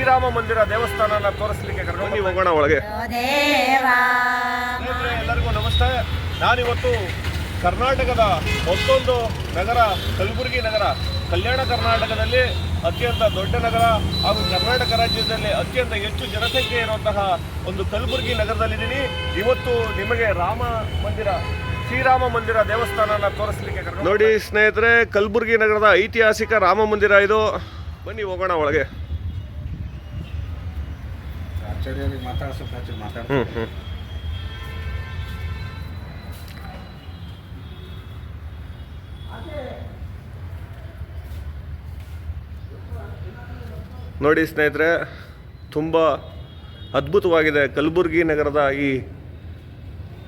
ಶ್ರೀರಾಮ ಮಂದಿರ ದೇವಸ್ಥಾನನ ತೋರಿಸ್ಲಿಕ್ಕೆ ಕರ್ಕೊಂಡು ಹೋಗೋಣ ಒಳಗೆ. ಎಲ್ಲರಿಗೂ ನಮಸ್ತೆ. ನಾನಿವತ್ತು ಕರ್ನಾಟಕದ ಮತ್ತೊಂದು ನಗರ ಕಲಬುರಗಿ ನಗರ, ಕಲ್ಯಾಣ ಕರ್ನಾಟಕದಲ್ಲಿ ಅತ್ಯಂತ ದೊಡ್ಡ ನಗರ ಹಾಗೂ ಕರ್ನಾಟಕ ರಾಜ್ಯದಲ್ಲಿ ಅತ್ಯಂತ ಹೆಚ್ಚು ಜನಸಂಖ್ಯೆ ಇರುವಂತಹ ಒಂದು ಕಲಬುರಗಿ ನಗರದಲ್ಲಿದ್ದೀನಿ. ಇವತ್ತು ನಿಮಗೆ ಶ್ರೀರಾಮ ಮಂದಿರ ದೇವಸ್ಥಾನನ ತೋರಿಸ್ಲಿಕ್ಕೆ ನೋಡಿ ಸ್ನೇಹಿತರೆ. ಕಲಬುರಗಿ ನಗರದ ಐತಿಹಾಸಿಕ ರಾಮ ಮಂದಿರ ಇದು. ಬನ್ನಿ ಹೋಗೋಣ ಒಳಗೆ. ನೋಡಿ ಸ್ನೇಹಿತರೆ, ತುಂಬ ಅದ್ಭುತವಾಗಿದೆ ಕಲಬುರಗಿ ನಗರದ ಈ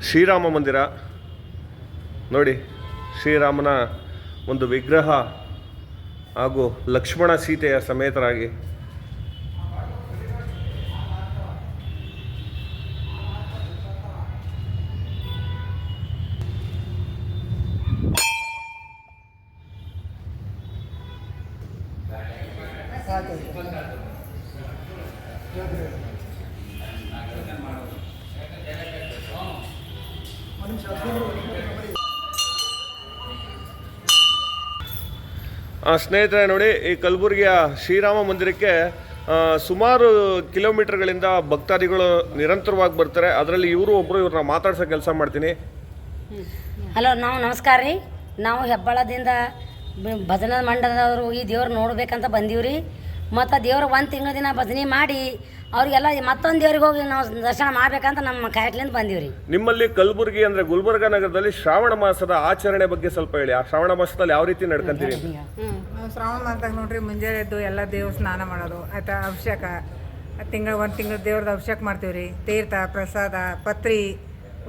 ಶ್ರೀರಾಮ ಮಂದಿರ. ನೋಡಿ, ಶ್ರೀರಾಮನ ಒಂದು ವಿಗ್ರಹ ಹಾಗೂ ಲಕ್ಷ್ಮಣ ಸೀತೆಯ ಸಮೇತರಾಗಿ ಸ್ನೇಹಿತರೆ ನೋಡಿ, ಈ ಕಲಬುರಗಿಯ ಶ್ರೀರಾಮ ಮಂದಿರಕ್ಕೆ ಸುಮಾರು ಕಿಲೋಮೀಟರ್ಗಳಿಂದ ಭಕ್ತಾದಿಗಳು ನಿರಂತರವಾಗಿ ಬರ್ತಾರೆ. ಅದರಲ್ಲಿ ಇವ್ರನ್ನ ಮಾತಾಡ್ಸೋ ಕೆಲಸ ಮಾಡ್ತೀನಿ. ಹಲೋ, ನಮಸ್ಕಾರ ರೀ. ನಾವು ಹೆಬ್ಬಾಳದಿಂದ ಭಜನಾ ಮಂಡಲದವರು ಈ ದೇವ್ರು ನೋಡ್ಬೇಕಂತ ಬಂದೀವ್ರಿ. ಮತ್ತು ದೇವ್ರು ಒಂದು ತಿಂಗಳ ದಿನ ಭಜನೆ ಮಾಡಿ ಅವ್ರಿಗೆಲ್ಲ ಮತ್ತೊಂದು ದೇವ್ರಿಗೆ ಹೋಗಿ ನಾವು ದರ್ಶನ ಮಾಡ್ಬೇಕಂತ ನಮ್ಮ ಕಾಯಕ್ಲಿಂದ ಬಂದೀವ್ರಿ. ನಿಮ್ಮಲ್ಲಿ ಕಲಬುರಗಿ ಅಂದರೆ ಗುಲ್ಬರ್ಗ ನಗರದಲ್ಲಿ ಶ್ರಾವಣ ಮಾಸದ ಆಚರಣೆ ಬಗ್ಗೆ ಸ್ವಲ್ಪ ಹೇಳಿ. ಆ ಶ್ರಾವಣ ಮಾಸದಲ್ಲಿ ಯಾವ ರೀತಿ ನಡ್ಕೊಂತೀರಿ? ಶ್ರಾವಣ ಮಾಸದಾಗ ನೋಡ್ರಿ, ಮುಂಜಾನೆ ಎದ್ದು ಎಲ್ಲ ದೇವ್ರ ಸ್ನಾನ ಮಾಡೋದು ಆಯ್ತಾ, ಅಭಿಷೇಕ ಒಂದು ತಿಂಗಳು ದೇವ್ರದ್ದು ಅಭಿಷೇಕ ಮಾಡ್ತೀವಿ ರೀ. ತೀರ್ಥ ಪ್ರಸಾದ ಪತ್ರಿ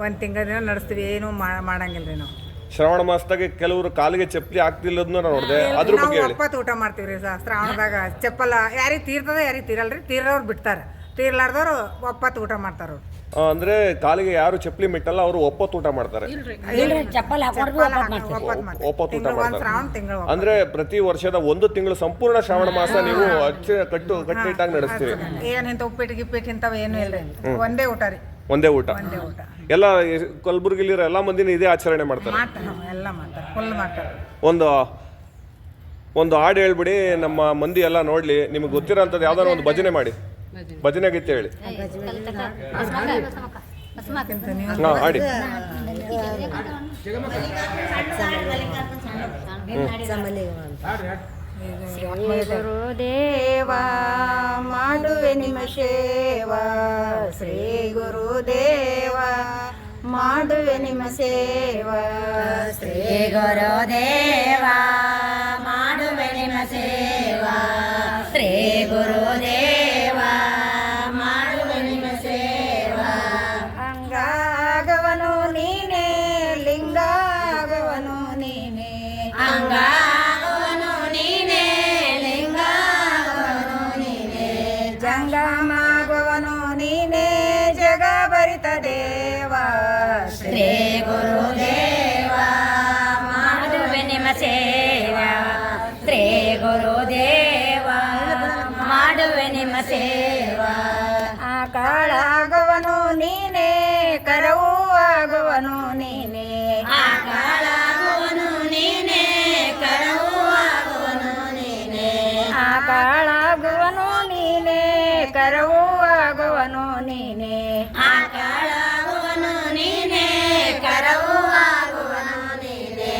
ಒಂದು ತಿಂಗಳ ದಿನ ನಡೆಸ್ತೀವಿ. ಏನೂ ಮಾಡಂಗಿಲ್ಲ ರೀ ನಾವು. ಶ್ರಾವಣ ಮಾಸದಾಗ ಕೆಲವರು ಕಾಲಿಗೆ ಚಪ್ಪಲಿ ಹಾಕ್ತಿಲ್ಲದನ್ನ ನೋಡಿದೆ, ಅದ್ರ ಬಗ್ಗೆ ಹೇಳಿ. ಒಪ್ಪತ್ತು ಊಟ ಮಾಡ್ತೀವಿ ರೀ ಶ್ರಾವಣದಾಗ. ಚಪ್ಪಲ ಯಾರಿಗೆ ತೀರ್ತದ ಯಾರಿಗೆ ತೀರಲ್ರಿ, ತೀರವ್ರು ಬಿಡ್ತಾರೆ, ತೀರ್ಲಾರ್ದವ್ರು ಒಪ್ಪತ್ತು ಊಟ ಮಾಡ್ತಾರ. ಅಂದ್ರೆ ಕಾಲಿಗೆ ಯಾರು ಚಪ್ಪಲಿ ಮಿಟ್ಟಲ್ಲ, ಅವರು ಒಪ್ಪತ್ತು ಊಟ ಮಾಡ್ತಾರೆ. ಒಪ್ಪತ್ತು ಊಟ ಮಾಡ್ತಾರೆ. ಅಂದ್ರೆ ಪ್ರತಿ ವರ್ಷದ ಒಂದು ತಿಂಗಳು ಸಂಪೂರ್ಣ ಶ್ರಾವಣ ಮಾಸ ನೀವು ಕಟ್ಟುನಿಟ್ಟಾಗಿ ನಡೆಸ್ತೀವಿ. ಏನಿಂತ ಉಪ್ಪಿಟ್ಟು ಗಿಪ್ಪಿಟ್ಟು ಇಂಥವು ಏನು ಇಲ್ರಿ, ಒಂದೇ ಊಟ ರೀ. ಒಂದೇ ಊಟ. ಎಲ್ಲ ಕಲಬುರಗಿಲಿರೋ ಎಲ್ಲ ಮಂದಿನ ಇದೇ ಆಚರಣೆ ಮಾಡ್ತಾರೆ. ಎಲ್ಲ ಮಾಡ್ತಾರೆ, ಫುಲ್ ಮಾಡ್ತಾರೆ. ಒಂದು ಹಾಡು ಹೇಳ್ಬಿಡಿ, ನಮ್ಮ ಮಂದಿ ಎಲ್ಲ ನೋಡ್ಲಿ. ನಿಮ್ಗೆ ಗೊತ್ತಿರೋಂಥದ್ದು ಯಾವ್ದಾದ್ರು ಒಂದು ಭಜನೆ ಮಾಡಿ, ಭಜನೆ ಗೀತೆ ಹೇಳಿ. ಹಾಡಿ. ಗುರುದೇವ ಮಾಡುವೆ ನಿಮ್ಮ ಸೇವಾ, ಶ್ರೀ ಗುರುದೇವ ಮಾಡುವೆ ನಿಮ್ಮ ಸೇವಾ, ಶ್ರೀ ಗುರುದೇವ ಮಾಡುವೆ ನಿಮ್ಮ ಸೇವಾ, ಶ್ರೀ ಗುರುದೇವ ಮಾಡುವೆ ನಿಮ್ಮ ಸೇವಾ. ಅಂಗಾಗವನು ನೀನೇ, ಲಿಂಗಾಗವನು ನೀನೇ, ಅಂಗಾಗವನು ನೀನೇ, ಲಿಂಗಾಗವನು ನೀನೇ, ಜಂಗಮಾಗವನು ನೀನೇ, ಜಗ ಭರಿತ ದೇವ, ಶ್ರೀ ಗುರುದೇವ ಮಾಡುವೆ ನಿಮ್ಮ ಸೇವಾ, ಶ್ರೀ ಗುರುದೇವ ಮಾಡುವೆ ನಿಮ್ಮ ಸೇವಾ. ಆಕಾಳಾಗವನು ನೀನೇ, ಕರವೂ ಆಗುವನು ನೀನೇ, ಆಕಾಳಾಗುವನು ನೀನೇ, ಕರವೂ ಆಗುವನು ನೀನೇ, ಆಕಾಳಾಗುವನು ನೀನೇ, ಕರವೂ ಆಗುವನು ನೀನೇ, ಆಕಾಳಾಗುವನು ನೀನೇ, ಕರವೂ ಆಗುವನು ನೀನೇ,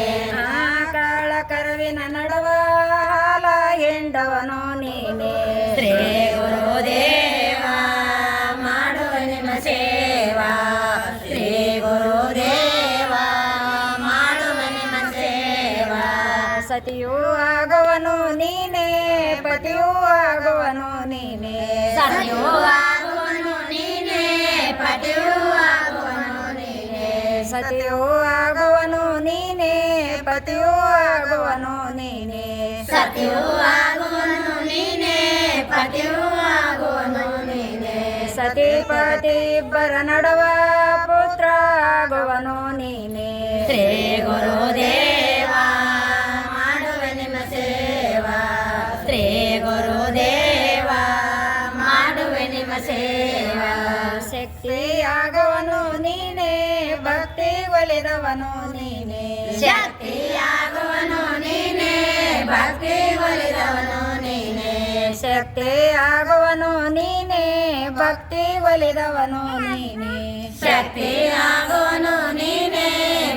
ಆಕಾಳ ಕರವಿನ ನಡವ ಹಾಲ ಎಂಡವನು ನೀನೇ, ಶ್ರೀ ಗುರುದೇವ ಮಾಡುವೆ ನಿಮ್ಮ ಸೇವಾ, ಶ್ರೀ ಗುರುದೇವ ಮಾಡುವೆ ನಿಮ್ಮ ಸೇವಾ. ಸತಿಯೂ ಆಗುವನು ನೀನೇ, ಪತಿಯೂ ಆಗುವನು ನೀನೇ, ಸತಿಯೂ ಆಗುವನು ನೀನೇ, ಪತಿಯೂ ಆಗುವನು ನೀನೇ, ಸತಿಯೂ ಆಗುವನು ನೀನೇ, ಪತಿಯೂ ಆಗುವನು ನೀನೇ, ಸತಿಯೂ ಆಗುವನು ನೀನೇ, ಪತಿಯೂ ಆಗುವನು ನೀನೇ, ಸತಿಪತಿ ಇಬ್ಬರ ನಡುವ ಪುತ್ರ ಆಗುವನು ನೀನೇ, ಶ್ರೀ ಗುರುದೇವ ಮಾಡುವೆ ನಿಮ್ಮ ಸೇವಾ, ಶ್ರೀ ಗುರುದೇವ ಸೇವಾ ಶಕ್ತಿಯಾಗವನು ನೀನೇ ಭಕ್ತಿ ಒಲಿದವನು ನೀನೇ ಶಕ್ತಿಯಾಗುವನು ನೀನೇ ಭಕ್ತಿ ಒಲಿದವನು ನೀನೇ ಶಕ್ತಿಯಾಗವನು ನೀನೇ ಭಕ್ತಿ ಒಲಿದವನು ನೀನೇ ಶಕ್ತಿಯಾಗುವನು ನೀನೇ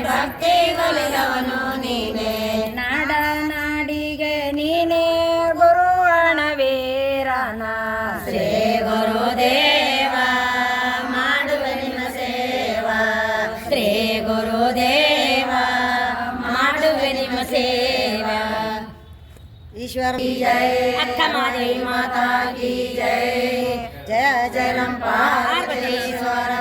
ಭಕ್ತಿ ಒಲಿದವನು ನೀನೇ ನಾಡ ನಾಡಿಗೆ ನೀನೇ ಗುರು ಅಣವೀರನ ಶ್ರೀ ಗುರುದೇವ ಮಾಡುವೆ ನಿನ್ನ ಸೇವಾ ಶ್ರೀ ಗುರುದೇವ ಮಾಡುವೆ ನಿಮ್ಮ ಸೇವಾ ईश्वर की जय अक्का मादेवी माता की जय जय जय पार्वतीश्वर